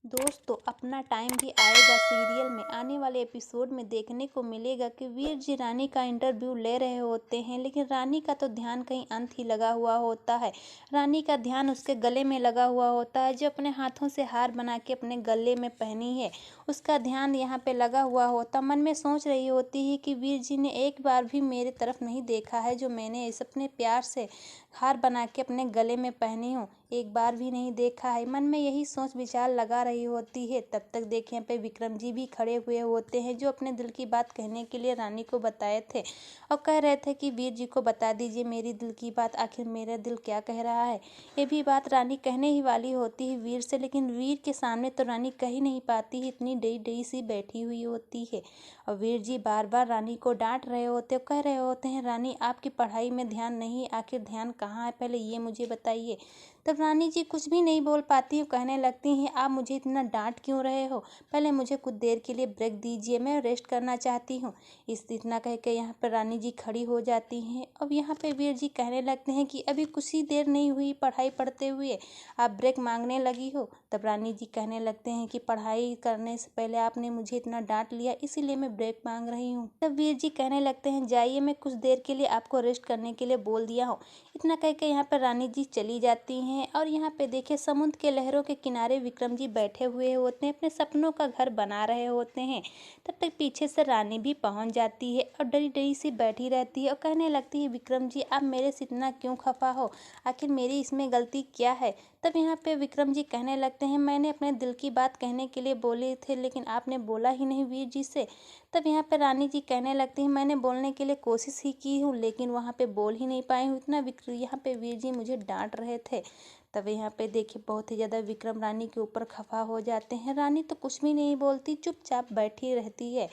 दोस्तों, अपना टाइम भी आएगा सीरियल में आने वाले एपिसोड में देखने को मिलेगा कि वीर जी रानी का इंटरव्यू ले रहे होते हैं, लेकिन रानी का तो ध्यान कहीं अंत ही लगा हुआ होता है। रानी का ध्यान उसके गले में लगा हुआ होता है, जो अपने हाथों से हार बना के अपने गले में पहनी है। उसका ध्यान यहाँ पे लगा हुआ होता, मन में सोच रही होती है कि वीर जी ने एक बार भी मेरे तरफ नहीं देखा है, जो मैंने इस अपने प्यार से हार बना के अपने गले में पहनी हूँ, एक बार भी नहीं देखा है। मन में यही सोच विचार लगा रही होती है। तब तक देखें यहाँ पे विक्रम जी भी खड़े हुए होते हैं, जो अपने दिल की बात कहने के लिए रानी को बताए थे और कह रहे थे कि वीर जी को बता दीजिए मेरी दिल की बात, आखिर मेरा दिल क्या कह रहा है। ये भी बात रानी कहने ही वाली होती है वीर से, लेकिन वीर के सामने तो रानी कह ही नहीं पाती है, इतनी डरी डरी सी बैठी हुई होती है। और वीर जी बार बार रानी को डांट रहे होते, कह रहे होते हैं रानी आपकी पढ़ाई में ध्यान नहीं, आखिर ध्यान कहाँ है, पहले ये मुझे बताइए। तब रानी जी कुछ भी नहीं बोल पाती हैं, कहने लगती हैं आप मुझे इतना डांट क्यों रहे हो, पहले मुझे कुछ देर के लिए ब्रेक दीजिए, मैं रेस्ट करना चाहती हूँ। इतना कह के यहाँ पर रानी जी खड़ी हो जाती हैं। अब यहाँ पे वीर जी कहने लगते हैं कि अभी कुछ ही देर नहीं हुई पढ़ाई पढ़ते हुए, आप ब्रेक मांगने लगी हो। तब रानी जी कहने लगते हैं कि पढ़ाई करने से पहले आपने मुझे इतना डांट लिया, इसीलिए मैं ब्रेक मांग रही हूँ। तब वीर जी कहने लगते हैं जाइए, मैं कुछ देर के लिए आपको रेस्ट करने के लिए बोल दिया हूँ। इतना कह के यहाँ पर रानी जी चली जाती हैं। और यहाँ पे देखिए समुद्र के लहरों के किनारे विक्रम जी बैठे हुए होते हैं, अपने सपनों का घर बना रहे होते हैं। तब तक पीछे से रानी भी पहुंच जाती है और डरी डरी सी बैठी रहती है और कहने लगती है विक्रम जी आप मेरे से इतना क्यों खफा हो, आखिर मेरी इसमें गलती क्या है। तब यहाँ पे विक्रम जी कहने लगते हैं मैंने अपने दिल की बात कहने के लिए बोले थे, लेकिन आपने बोला ही नहीं वीर जी से। तब यहाँ पे रानी जी कहने लगती हैं मैंने बोलने के लिए कोशिश ही की हूँ, लेकिन वहाँ पे बोल ही नहीं पाई हूँ, इतना यहाँ पे वीर जी मुझे डांट रहे थे। तब यहाँ पे देखिए बहुत ही ज़्यादा विक्रम रानी के ऊपर खफा हो जाते हैं। रानी तो कुछ भी नहीं बोलती, चुपचाप बैठी रहती है।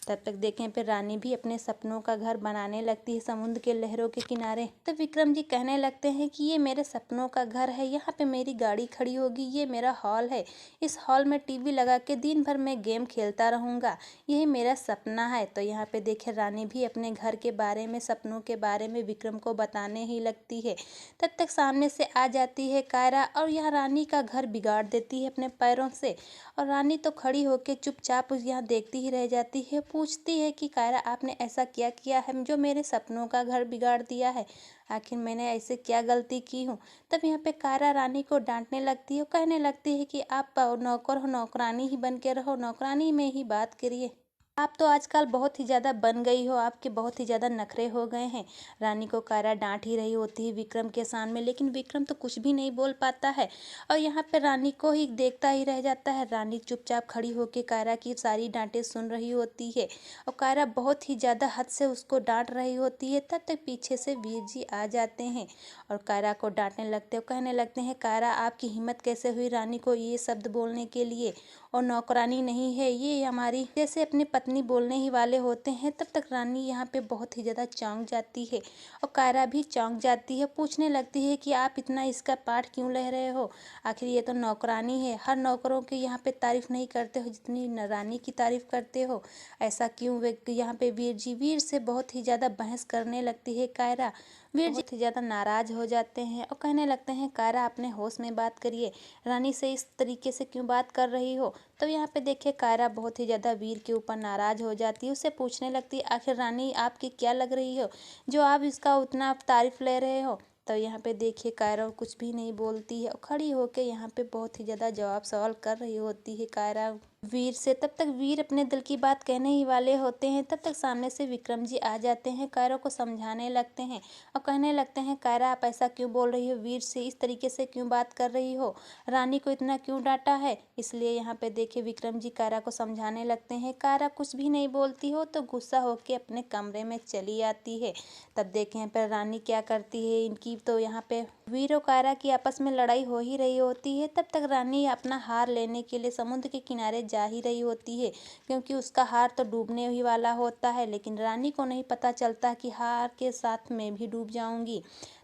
तब तक देखें फिर रानी भी अपने सपनों का घर बनाने लगती है समुद्र के लहरों के किनारे। तब विक्रम जी कहने लगते हैं कि ये मेरे सपनों का घर है, यहाँ पे मेरी गाड़ी खड़ी होगी, ये मेरा हॉल है, इस हॉल में टीवी लगा के दिन भर मैं गेम खेलता रहूँगा, यही मेरा सपना है। तो यहाँ पे देखे रानी भी अपने घर के बारे में, सपनों के बारे में विक्रम को बताने ही लगती है। तब तक सामने से आ जाती है कायरा और यह रानी का घर बिगाड़ देती है अपने पैरों से। और रानी तो खड़ी होकर चुपचाप यहाँ देखती ही रह जाती है, पूछती है कि कायरा आपने ऐसा क्या किया है जो मेरे सपनों का घर बिगाड़ दिया है, आखिर मैंने ऐसे क्या गलती की हूँ। तब यहाँ पे कायरा रानी को डांटने लगती है और कहने लगती है कि आप नौकर हो, नौकरानी ही बन के रहो, नौकरानी में ही बात करिए, आप तो आजकल बहुत ही ज़्यादा बन गई हो, आपके बहुत ही ज़्यादा नखरे हो गए हैं। रानी को कायरा डांट ही रही होती है विक्रम के सामने, लेकिन विक्रम तो कुछ भी नहीं बोल पाता है और यहाँ पे रानी को ही देखता ही रह जाता है। रानी चुपचाप खड़ी होकर कायरा की सारी डांटें सुन रही होती है और कायरा बहुत ही ज़्यादा हद से उसको डांट रही होती है। तब तक पीछे से वीर जी आ जाते हैं और कायरा को डांटने लगते हैं, कहने लगते हैं कायरा आपकी हिम्मत कैसे हुई रानी को ये शब्द बोलने के लिए, और नौकरानी नहीं है ये हमारी, जैसे अपनी पत्नी बोलने ही वाले होते हैं। तब तक रानी यहाँ पे बहुत ही ज़्यादा चौंक जाती है और कायरा भी चौंक जाती है, पूछने लगती है कि आप इतना इसका पाठ क्यों ले रहे हो, आखिर ये तो नौकरानी है, हर नौकरों की यहाँ पे तारीफ नहीं करते हो जितनी रानी की तारीफ करते हो, ऐसा क्यों। यहाँ पे वीर से बहुत ही ज़्यादा बहस करने लगती है कायरा। वीर जी बहुत ही ज़्यादा नाराज हो जाते हैं और कहने लगते हैं कायरा अपने होश में बात करिए, रानी से इस तरीके से क्यों बात कर रही हो। तो यहाँ पे देखिए कायरा बहुत ही ज़्यादा वीर के ऊपर नाराज हो जाती है, उससे पूछने लगती है आखिर रानी आपकी क्या लग रही हो जो आप इसका उतना तारीफ ले रहे हो। तो यहाँ पे देखिए कायरा कुछ भी नहीं बोलती है और खड़ी होके यहाँ पे बहुत ही ज़्यादा जवाब सवाल कर रही होती है कायरा वीर से। तब तक वीर अपने दिल की बात कहने ही वाले होते हैं, तब तक सामने से विक्रम जी आ जाते हैं, कायरा को समझाने लगते हैं और कहने लगते हैं कायरा आप ऐसा क्यों बोल रही हो, वीर से इस तरीके से क्यों बात कर रही हो, रानी को इतना क्यों डांटा है। इसलिए यहाँ पे देखिए विक्रम जी कायरा को समझाने लगते हैं, कायरा कुछ भी नहीं बोलती हो तो गुस्सा होके अपने कमरे में चली आती है। तब देखें यहाँ पर रानी क्या करती है इनकी, तो यहाँ पे वीर और कायरा की आपस में लड़ाई हो ही रही होती है। तब तक रानी अपना हार लेने के लिए समुद्र के किनारे जा ही रही होती है, क्योंकि उसका हार तो डूबने ही वाला होता है, लेकिन रानी को नहीं पता चलता कि हार के साथ मैं भी डूब जाऊंगी।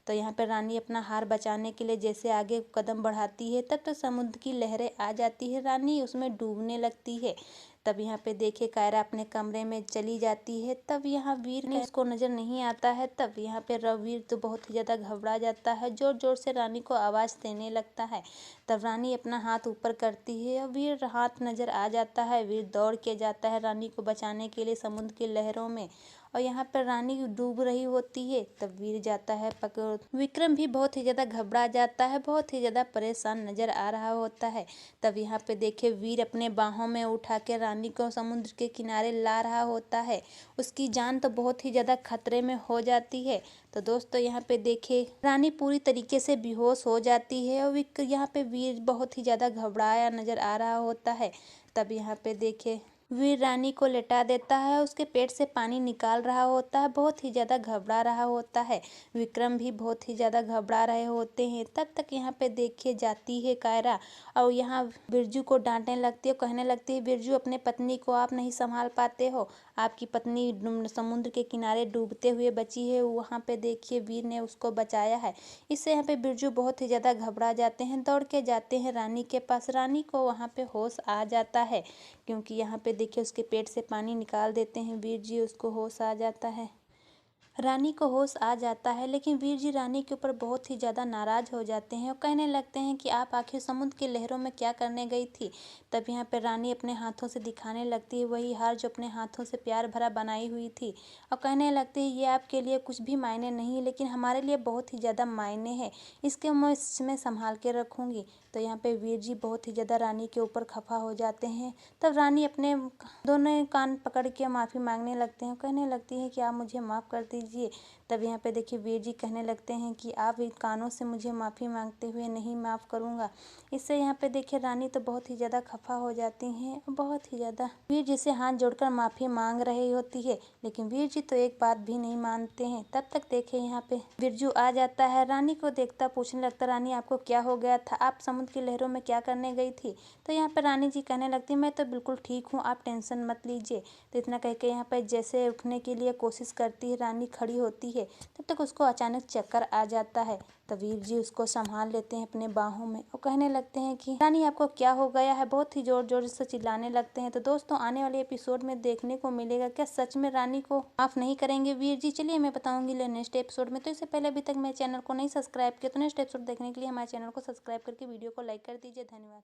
तो यहाँ पर रानी अपना हार बचाने के लिए जैसे आगे कदम बढ़ाती है, तब तक समुद्र की लहरें आ जाती है, रानी उसमें डूबने लगती है। तब यहाँ पे देखिए कायरा अपने कमरे में चली जाती है। तब यहाँ वीर ने उसको नजर नहीं आता है। तब यहाँ पे रघुवीर तो बहुत ही ज्यादा घबरा जाता है, जोर जोर से रानी को आवाज देने लगता है। तब रानी अपना हाथ ऊपर करती है और वीर हाथ नजर आ जाता है। वीर दौड़ के जाता है रानी को बचाने के लिए समुद्र की लहरों में, और यहाँ पर रानी डूब रही होती है। तब वीर जाता है पकड़। विक्रम भी बहुत ही ज्यादा घबरा जाता है, बहुत ही ज्यादा परेशान नजर आ रहा होता है। तब यहाँ पे देखिए वीर अपने बाहों में उठा के रानी को समुद्र के किनारे ला रहा होता है। उसकी जान तो बहुत ही ज्यादा खतरे में हो जाती है। तो दोस्तों यहाँ पे देखिए रानी पूरी तरीके से बेहोश हो जाती है और यहाँ पे वीर बहुत ही ज्यादा घबराया नजर आ रहा होता है। तब यहाँ पे देखिए वीर रानी को लेटा देता है, उसके पेट से पानी निकाल रहा होता है, बहुत ही ज्यादा घबरा रहा होता है। विक्रम भी बहुत ही ज्यादा घबरा रहे होते हैं। तब तक यहाँ पे देखिए जाती है कायरा और यहाँ बिरजू को डांटने लगती है, कहने लगती है बिरजू अपने पत्नी को आप नहीं संभाल पाते हो, आपकी पत्नी समुद्र के किनारे डूबते हुए बची है, वहाँ पे देखिए वीर ने उसको बचाया है। इससे यहाँ पे बिरजू बहुत ही ज्यादा घबरा जाते हैं, दौड़ के जाते हैं रानी के पास। रानी को वहाँ पे होश आ जाता है, क्योंकि यहाँ पे देखिए उसके पेट से पानी निकाल देते हैं वीर जी, उसको होश आ जाता है। रानी को होश आ जाता है, लेकिन वीर जी रानी के ऊपर बहुत ही ज़्यादा नाराज हो जाते हैं और कहने लगते हैं कि आप आखिर समुद्र की लहरों में क्या करने गई थी। तब यहाँ पे रानी अपने हाथों से दिखाने लगती है वही हार जो अपने हाथों से प्यार भरा बनाई हुई थी, और कहने लगती है ये आपके लिए कुछ भी मायने नहीं, लेकिन हमारे लिए बहुत ही ज़्यादा मायने है, इसके मैं इसमें संभाल के रखूँगी। तो यहाँ पे वीर जी बहुत ही ज़्यादा रानी के ऊपर खफा हो जाते हैं। तब रानी अपने दोनों कान पकड़ के माफ़ी मांगने लगते हैं, कहने लगती है कि आप मुझे माफ़ कर दीजिए। तब यहाँ पे देखिए वीर जी कहने लगते हैं कि आप इन कानों से मुझे माफ़ी मांगते हुए नहीं माफ़ करूँगा। इससे यहाँ पे देखिए रानी तो बहुत ही ज़्यादा खफा हो जाती हैं, बहुत ही ज़्यादा वीर जी से हाथ जोड़कर माफ़ी मांग रही होती है, लेकिन वीर जी तो एक बात भी नहीं मानते हैं। तब तक देखे यहाँ पे बिरजू आ जाता है, रानी को देखता पूछने लगता रानी आपको क्या हो गया था, आप समुद्र की लहरों में क्या करने गई थी। तो यहाँ पे रानी जी कहने लगती मैं तो बिल्कुल ठीक हूँ, आप टेंशन मत लीजिए। तो इतना कह के यहाँ पे जैसे उठने के लिए कोशिश करती है, रानी खड़ी होती है, तब तक उसको अचानक चक्कर आ जाता है। तब वीर जी उसको संभाल लेते हैं अपने बाहों में और कहने लगते हैं कि रानी आपको क्या हो गया है, बहुत ही जोर जोर से चिल्लाने लगते हैं। तो दोस्तों आने वाले एपिसोड में देखने को मिलेगा क्या सच में रानी को माफ नहीं करेंगे वीर जी, चलिए मैं बताऊंगी नेक्स्ट एपिसोड में। तो इससे पहले अभी तक मेरे चैनल को नहीं सब्सक्राइब किया तो नेक्स्ट एपिसोड देखने के लिए हमारे चैनल को सब्सक्राइब करके वीडियो को लाइक कर दीजिए। धन्यवाद।